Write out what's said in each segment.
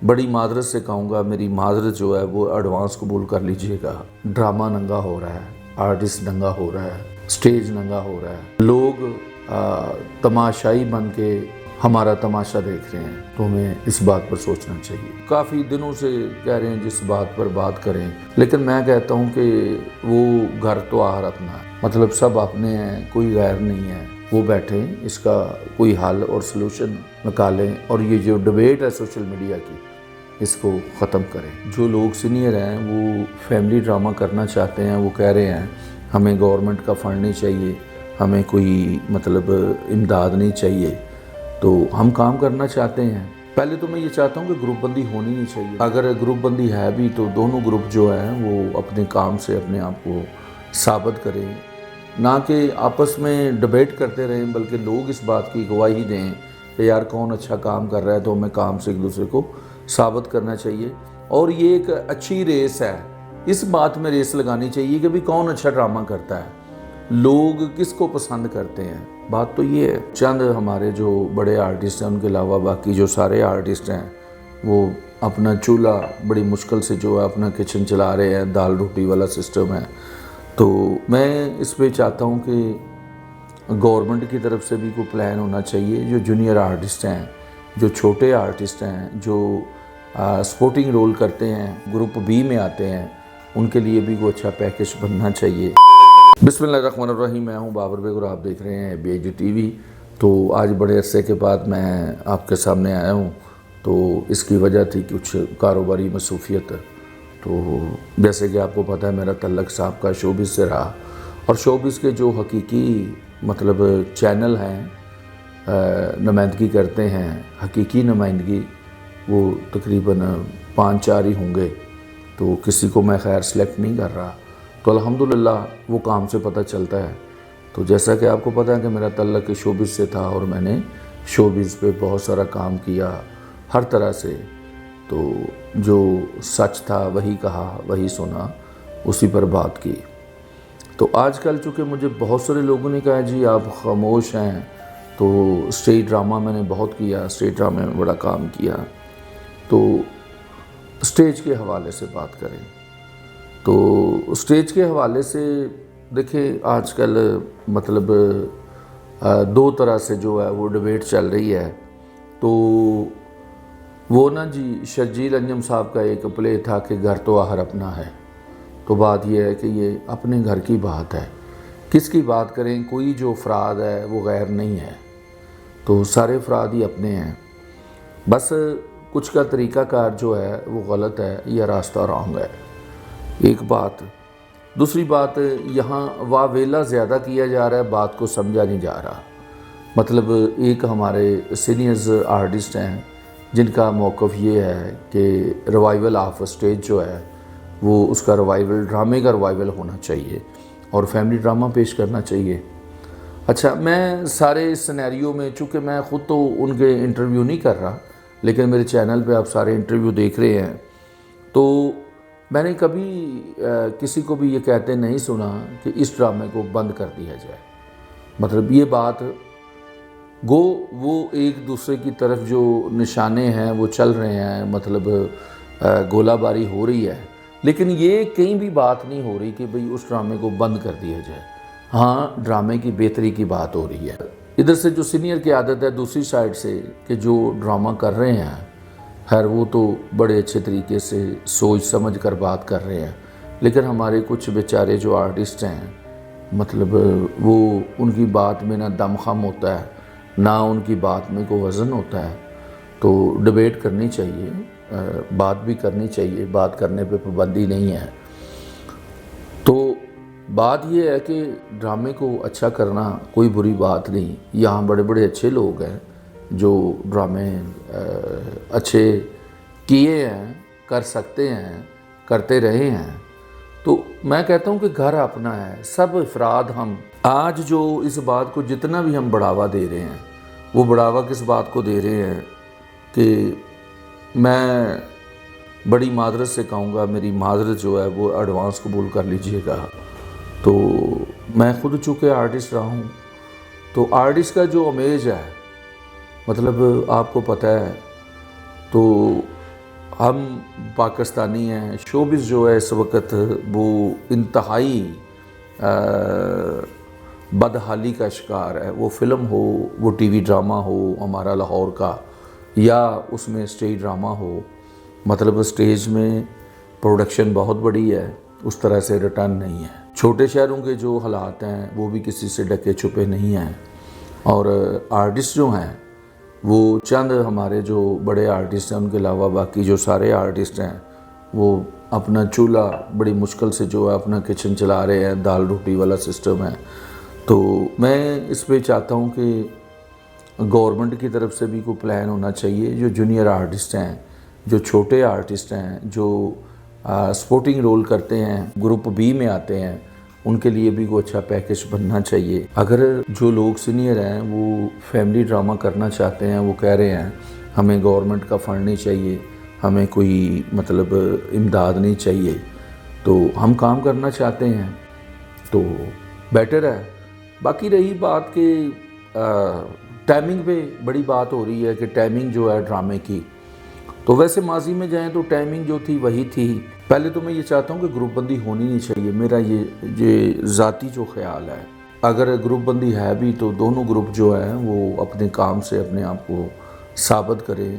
بڑی معذرت سے کہوں گا، میری معذرت جو ہے وہ ایڈوانس قبول کر لیجئے گا۔ ڈرامہ ننگا ہو رہا ہے، آرٹسٹ ننگا ہو رہا ہے، سٹیج ننگا ہو رہا ہے، لوگ تماشائی بن کے ہمارا تماشا دیکھ رہے ہیں، تو ہمیں اس بات پر سوچنا چاہیے۔ کافی دنوں سے کہہ رہے ہیں جس بات پر بات کریں، لیکن میں کہتا ہوں کہ وہ گھر تو آہر اپنا ہے، مطلب سب اپنے ہیں، کوئی غیر نہیں ہے۔ وہ بیٹھیں، اس کا کوئی حل اور سلوشن نکالیں، اور یہ جو ڈبیٹ ہے سوشل میڈیا کی، اس کو ختم کریں۔ جو لوگ سینئر ہیں وہ فیملی ڈرامہ کرنا چاہتے ہیں، وہ کہہ رہے ہیں ہمیں گورنمنٹ کا فنڈ نہیں چاہیے، ہمیں کوئی مطلب امداد نہیں چاہیے، تو ہم کام کرنا چاہتے ہیں۔ پہلے تو میں یہ چاہتا ہوں کہ گروپ بندی ہونی نہیں چاہیے۔ اگر گروپ بندی ہے بھی تو دونوں گروپ جو ہیں وہ اپنے کام سے اپنے آپ کو ثابت کریں، نہ کہ آپس میں ڈبیٹ کرتے رہیں، بلکہ لوگ اس بات کی گواہی دیں کہ یار کون اچھا کام کر رہا ہے، تو ہمیں کام سے ایک دوسرے کو ثابت کرنا چاہیے۔ اور یہ ایک اچھی ریس ہے، اس بات میں ریس لگانی چاہیے کہ بھی کون اچھا ڈرامہ کرتا ہے، لوگ کس کو پسند کرتے ہیں۔ بات تو یہ ہے، چند ہمارے جو بڑے آرٹسٹ ہیں ان کے علاوہ باقی جو سارے آرٹسٹ ہیں وہ اپنا چولہا بڑی مشکل سے جو ہے اپنا کچن چلا رہے ہیں، دال روٹی والا سسٹم ہے۔ تو میں اس پہ چاہتا ہوں کہ گورنمنٹ کی طرف سے بھی کوئی پلان ہونا چاہیے، جو جونیئر آرٹسٹ ہیں، جو چھوٹے آرٹسٹ ہیں، جو سپورٹنگ رول کرتے ہیں، گروپ بی میں آتے ہیں، ان کے لیے بھی کوئی اچھا پیکیج بننا چاہیے۔ بسم اللہ الرحمن الرحیم، میں ہوں بابر بیگ اور آپ دیکھ رہے ہیں BIG TV۔ تو آج بڑے عرصے کے بعد میں آپ کے سامنے آیا ہوں، تو اس کی وجہ تھی کچھ کاروباری مصروفیت۔ تو جیسے کہ آپ کو پتہ ہے میرا تعلق صاحب کا شوبز سے رہا، اور شوبز کے جو حقیقی مطلب چینل ہیں نمائندگی کرتے ہیں، حقیقی نمائندگی، وہ تقریباً 5-4 ہی ہوں گے، تو کسی کو میں خیر سلیکٹ نہیں کر رہا۔ تو الحمدللہ وہ کام سے پتہ چلتا ہے۔ تو جیسا کہ آپ کو پتہ ہے کہ میرا تعلق شوبز سے تھا، اور میں نے شوبز پہ بہت سارا کام کیا ہر طرح سے۔ تو جو سچ تھا وہی کہا، وہی سنا، اسی پر بات کی۔ تو آج کل چونکہ مجھے بہت سارے لوگوں نے کہا جی آپ خاموش ہیں، تو اسٹیج ڈرامہ میں نے بہت کیا، اسٹیج ڈرامے میں بڑا کام کیا، تو اسٹیج کے حوالے سے بات کریں۔ تو اسٹیج کے حوالے سے دیکھیں، آج کل مطلب 2 طرح سے جو ہے وہ ڈبیٹ چل رہی ہے۔ تو وہ نا جی شرجیل انجم صاحب کا ایک پلے تھا کہ گھر تو آہر اپنا ہے۔ تو بات یہ ہے کہ یہ اپنے گھر کی بات ہے، کس کی بات کریں، کوئی جو افراد ہے وہ غیر نہیں ہے، تو سارے افراد ہی اپنے ہیں، بس کچھ کا طریقہ کار جو ہے وہ غلط ہے یا راستہ رانگ ہے، ایک بات۔ دوسری بات، یہاں واویلا زیادہ کیا جا رہا ہے، بات کو سمجھا نہیں جا رہا۔ مطلب ایک ہمارے سینئرز آرٹسٹ ہیں جن کا موقف یہ ہے کہ ریوائول آف اسٹیج جو ہے وہ اس کا ریوائول، ڈرامے کا ریوائول ہونا چاہیے، اور فیملی ڈرامہ پیش کرنا چاہیے۔ اچھا، میں سارے اس سینیریو میں، چونکہ میں خود تو ان کے انٹرویو نہیں کر رہا، لیکن میرے چینل پہ آپ سارے انٹرویو دیکھ رہے ہیں، تو میں نے کبھی کسی کو بھی یہ کہتے نہیں سنا کہ اس ڈرامے کو بند کر دیا جائے۔ مطلب یہ بات گو وہ ایک دوسرے کی طرف جو نشانے ہیں وہ چل رہے ہیں، مطلب گولہ باری ہو رہی ہے، لیکن یہ کہیں بھی بات نہیں ہو رہی کہ بھئی اس ڈرامے کو بند کر دیا جائے۔ ہاں، ڈرامے کی بہتری کی بات ہو رہی ہے۔ ادھر سے جو سینئر کی عادت ہے، دوسری سائڈ سے کہ جو ڈرامہ کر رہے ہیں، خیر وہ تو بڑے اچھے طریقے سے سوچ سمجھ کر بات کر رہے ہیں، لیکن ہمارے کچھ بیچارے جو آرٹسٹ ہیں، مطلب وہ ان کی بات میں نہ دم خم ہوتا ہے، نہ ان کی بات میں کوئی وزن ہوتا ہے۔ تو ڈبیٹ کرنی چاہیے، بات بھی کرنی چاہیے، بات کرنے پہ پابندی نہیں ہے۔ تو بات یہ ہے کہ ڈرامے کو اچھا کرنا کوئی بری بات نہیں، یہاں بڑے بڑے اچھے لوگ ہیں جو ڈرامے اچھے کیے ہیں، کر سکتے ہیں، کرتے رہے ہیں۔ تو میں کہتا ہوں کہ گھر اپنا ہے، سب افراد ہم آج جو اس بات کو جتنا بھی ہم بڑھاوا دے رہے ہیں، وہ بڑھاوا کس بات کو دے رہے ہیں کہ میں بڑی معذرت سے کہوں گا، میری معذرت جو ہے وہ ایڈوانس قبول کر لیجئے گا۔ تو میں خود چونکہ آرٹسٹ رہا ہوں، تو آرٹسٹ کا جو امیج ہے، مطلب آپ کو پتہ ہے، تو ہم پاکستانی ہیں، شوبز جو ہے اس وقت وہ انتہائی بدحالی کا شکار ہے. وہ فلم ہو، وہ ٹی وی ڈرامہ ہو ہمارا لاہور کا، یا اس میں اسٹیج ڈرامہ ہو، مطلب اسٹیج میں پروڈکشن بہت بڑی ہے، اس طرح سے ریٹرن نہیں ہے. چھوٹے شہروں کے جو حالات ہیں وہ بھی کسی سے ڈکے چھپے نہیں ہیں، اور آرٹسٹ جو ہیں وہ چند ہمارے جو بڑے آرٹسٹ ہیں ان کے علاوہ باقی جو سارے آرٹسٹ ہیں وہ اپنا چولہا بڑی مشکل سے جو ہے اپنا کچن چلا رہے ہیں، دال روٹی والا سسٹم ہے. تو میں اس پہ چاہتا ہوں کہ گورنمنٹ کی طرف سے بھی کوئی پلان ہونا چاہیے. جو جونیئر آرٹسٹ ہیں، جو چھوٹے آرٹسٹ ہیں، جو سپورٹنگ رول کرتے ہیں، گروپ بی میں آتے ہیں، ان کے لیے بھی کوئی اچھا پیکج بننا چاہیے. اگر جو لوگ سینئر ہیں وہ فیملی ڈرامہ کرنا چاہتے ہیں، وہ کہہ رہے ہیں ہمیں گورنمنٹ کا فنڈ نہیں چاہیے، ہمیں کوئی مطلب امداد نہیں چاہیے، تو ہم کام کرنا چاہتے ہیں تو بیٹر ہے. باقی رہی بات کہ ٹائمنگ پہ بڑی بات ہو رہی ہے کہ ٹائمنگ جو ہے ڈرامے کی، تو ویسے ماضی میں جائیں تو ٹائمنگ جو تھی وہی تھی. پہلے تو میں یہ چاہتا ہوں کہ گروپ بندی ہونی نہیں چاہیے، میرا یہ ذاتی جو خیال ہے. اگر گروپ بندی ہے بھی تو دونوں گروپ جو ہیں وہ اپنے کام سے اپنے آپ کو ثابت کریں،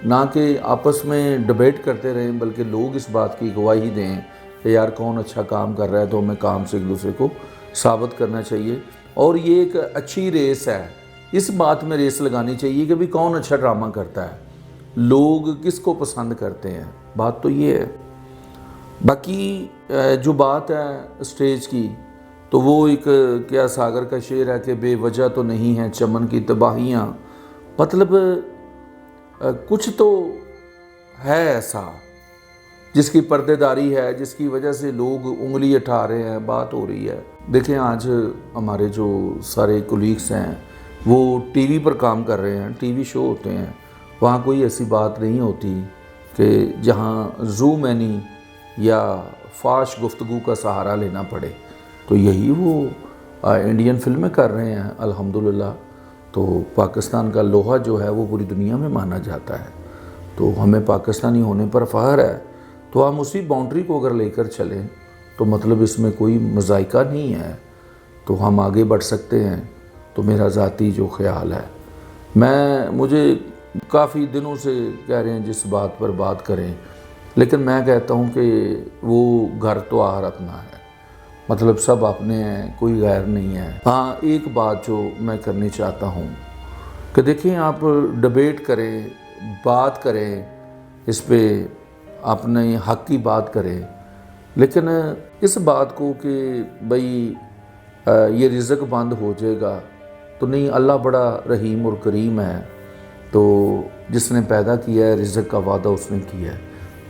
نہ کہ آپس میں ڈبیٹ کرتے رہیں، بلکہ لوگ اس بات کی گواہی دیں کہ یار کون اچھا کام کر رہا ہے، تو ہمیں کام سے ایک دوسرے کو ثابت کرنا چاہیے. اور یہ ایک اچھی ریس ہے، اس بات میں ریس لگانی چاہیے کہ بھی کون اچھا ڈرامہ کرتا ہے، لوگ کس کو پسند کرتے ہیں. بات تو یہ ہے. باقی جو بات ہے اسٹیج کی، تو وہ ایک کیا ساگر کا شعر ہے کہ بے وجہ تو نہیں ہے چمن کی تباہیاں. مطلب کچھ تو ہے ایسا جس کی پردے داری ہے، جس کی وجہ سے لوگ انگلی اٹھا رہے ہیں، بات ہو رہی ہے. دیکھیں آج ہمارے جو سارے کولیگس ہیں وہ ٹی وی پر کام کر رہے ہیں، ٹی وی شو ہوتے ہیں، وہاں کوئی ایسی بات نہیں ہوتی کہ جہاں زومینی یا فاش گفتگو کا سہارا لینا پڑے. تو یہی وہ انڈین فلمیں کر رہے ہیں الحمدللہ. تو پاکستان کا لوہا جو ہے وہ پوری دنیا میں مانا جاتا ہے، تو ہمیں پاکستانی ہونے پر فخر ہے. تو ہم اسی باؤنڈری کو اگر لے کر چلیں تو مطلب اس میں کوئی مذائقہ نہیں ہے، تو ہم آگے بڑھ سکتے ہیں. تو میرا ذاتی جو خیال ہے، مجھے کافی دنوں سے کہہ رہے ہیں جس بات پر بات کریں، لیکن میں کہتا ہوں کہ وہ گھر تو آہر اپنا ہے، مطلب سب اپنے ہیں، کوئی غیر نہیں ہے. ہاں ایک بات جو میں کرنی چاہتا ہوں کہ دیکھیں آپ ڈبیٹ کریں، بات کریں، اس پہ اپنے حق کی بات کریں، لیکن اس بات کو کہ بھئی یہ رزق بند ہو جائے گا تو نہیں. اللہ بڑا رحیم اور کریم ہے، تو جس نے پیدا کیا ہے رزق کا وعدہ اس نے کیا ہے،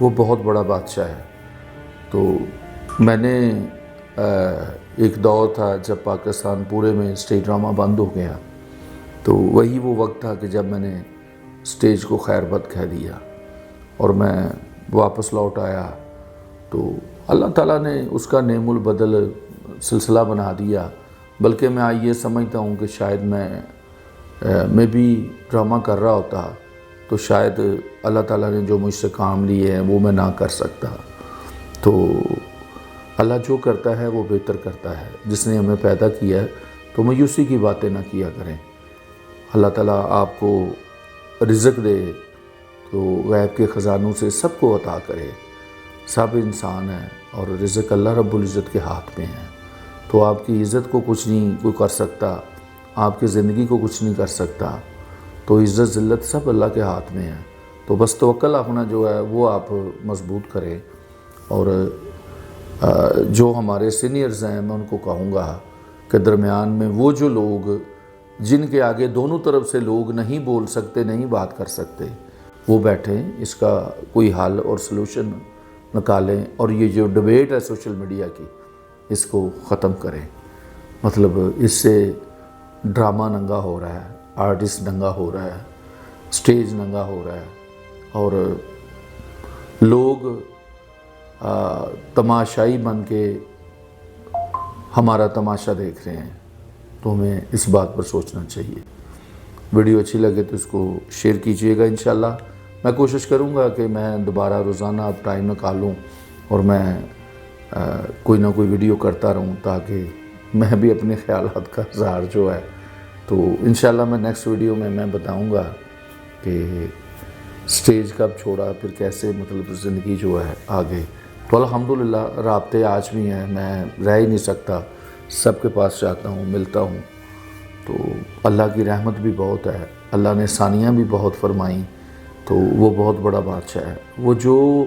وہ بہت بڑا بادشاہ ہے. تو میں نے ایک دور تھا جب پاکستان پورے میں اسٹیج ڈرامہ بند ہو گیا، تو وہی وہ وقت تھا کہ جب میں نے اسٹیج کو خیر بد کہہ دیا اور میں واپس لوٹ آیا. تو اللہ تعالیٰ نے اس کا نعم البدل سلسلہ بنا دیا. بلکہ میں یہ سمجھتا ہوں کہ شاید میں بھی ڈرامہ کر رہا ہوتا تو شاید اللہ تعالیٰ نے جو مجھ سے کام لیے ہیں وہ میں نہ کر سکتا. تو اللہ جو کرتا ہے وہ بہتر کرتا ہے. جس نے ہمیں پیدا کیا ہے تو مایوسی کی باتیں نہ کیا کریں. اللہ تعالیٰ آپ کو رزق دے تو غیب کے خزانوں سے سب کو عطا کرے. سب انسان ہیں اور رزق اللہ رب العزت کے ہاتھ میں ہے. تو آپ کی عزت کو کچھ نہیں کوئی کر سکتا، آپ کی زندگی کو کچھ نہیں کر سکتا. تو عزت ذلت سب اللہ کے ہاتھ میں ہے. تو بس توکل اپنا جو ہے وہ آپ مضبوط کریں. اور جو ہمارے سینئرز ہیں میں ان کو کہوں گا کہ درمیان میں وہ جو لوگ جن کے آگے دونوں طرف سے لوگ نہیں بول سکتے، نہیں بات کر سکتے، وہ بیٹھیں، اس کا کوئی حل اور سلوشن نکالیں. اور یہ جو ڈبیٹ ہے سوشل میڈیا کی، اس کو ختم کریں. مطلب اس سے ڈرامہ ننگا ہو رہا ہے، آرٹسٹ ننگا ہو رہا ہے، اسٹیج ننگا ہو رہا ہے، اور لوگ تماشائی بن کے ہمارا تماشا دیکھ رہے ہیں. تو ہمیں اس بات پر سوچنا چاہیے. ویڈیو اچھی لگے تو اس کو شیئر کیجیے گا انشاءاللہ. میں کوشش کروں گا کہ میں دوبارہ روزانہ اب ٹائم نکالوں اور میں کوئی نہ کوئی ویڈیو کرتا رہوں، تاکہ میں بھی اپنے خیالات کا اظہار جو ہے تو انشاءاللہ میں نیکسٹ ویڈیو میں بتاؤں گا کہ سٹیج کب چھوڑا، پھر کیسے مطلب زندگی جو ہے آگے۔ تو الحمدللہ رابطے آج بھی ہیں، میں رہ ہی نہیں سکتا، سب کے پاس جاتا ہوں، ملتا ہوں۔ تو اللہ کی رحمت بھی بہت ہے، اللہ نے ثانیہ بھی بہت فرمائیں، تو وہ بہت بڑا بادشاہ ہے۔ وہ جو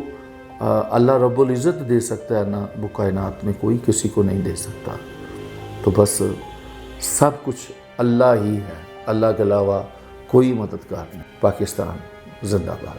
اللہ رب العزت دے سکتا ہے نا، وہ کائنات میں کوئی کسی کو نہیں دے سکتا۔ تو بس سب کچھ اللہ ہی ہے، اللہ کے علاوہ کوئی مددگار نہیں۔ پاکستان زندہ باد۔